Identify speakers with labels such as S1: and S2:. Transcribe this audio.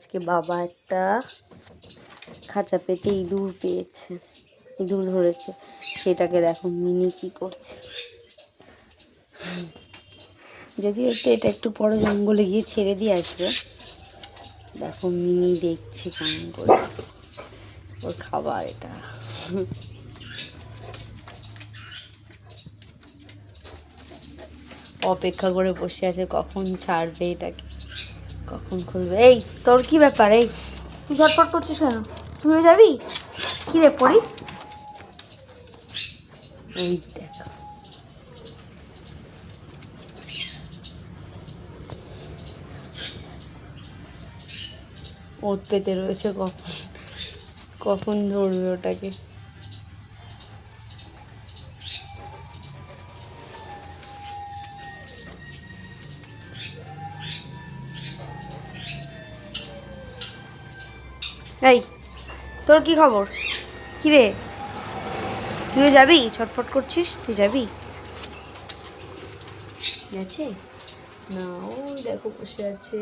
S1: আজকে বাবা একটা খাঁচা পেতে ইঁদুর পেয়েছে, ইঁদুর ধরেছে। সেটাকে দেখো মিনি কি করছে। যদিও এটা একটু পরে জঙ্গলে গিয়ে ছেড়ে দিয়ে আসবে। দেখো মিনি দেখছে কেমন করে, ওর খাবার এটা। অপেক্ষা করে বসে আছে কখন ছাড়বে এটাকে, কখন খুলবে। এই তোর কি ব্যাপার? এই তুই ঝটপট করছিস কেন? তুইও যাবি? কি রে পড়ি? ওই দেখো ওত পেতে রয়েছে, কখন কখন ধরবে ওটাকে। এই তোর কি খবর? কি রে তুইও যাবি? ছটফট করছিস, তুই যাবি? গেছে না, ও দেখো বসে আছে।